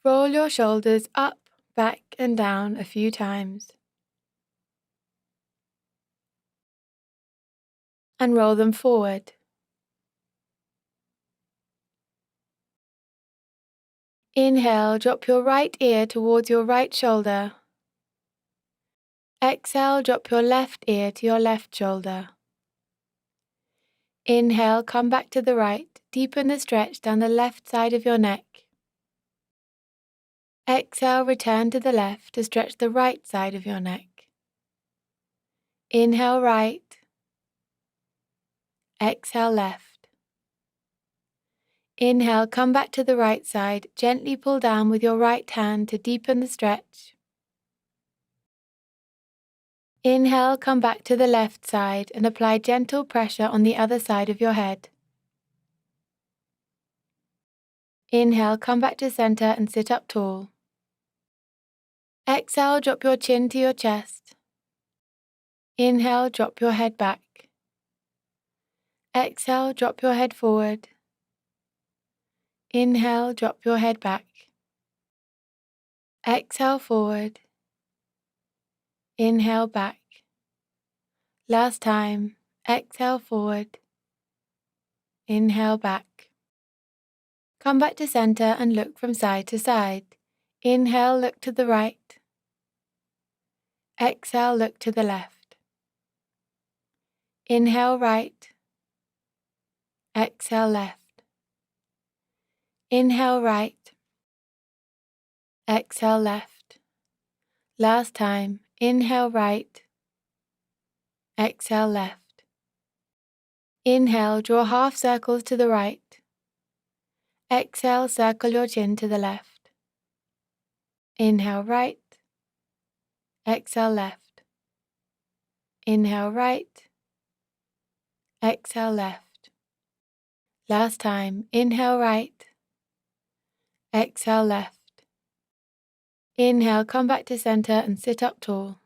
Roll your shoulders up, back and down a few times. And roll them forward. Inhale, drop your right ear towards your right shoulder. Exhale, drop your left ear to your left shoulder. Inhale, come back to the right, deepen the stretch down the left side of your neck. Exhale, return to the left to stretch the right side of your neck. Inhale right. Exhale left. Inhale, come back to the right side, gently pull down with your right hand to deepen the stretch. Inhale, come back to the left side and apply gentle pressure on the other side of your head. Inhale, come back to center and sit up tall. Exhale, drop your chin to your chest. Inhale, drop your head back. Exhale, drop your head forward. Inhale, drop your head back. Exhale forward. Inhale back. Last time, exhale forward. Inhale back. Come back to center and look from side to side. Inhale, look to the right. Exhale, look to the left. Inhale right. Exhale left. Inhale right. Exhale left. Last time, inhale right. Exhale left. Inhale, draw half circles to the right. Exhale, circle your chin to the left. Inhale right. Exhale left. Inhale right. Exhale left. Last time, inhale right. Exhale left. Inhale, come back to center and sit up tall.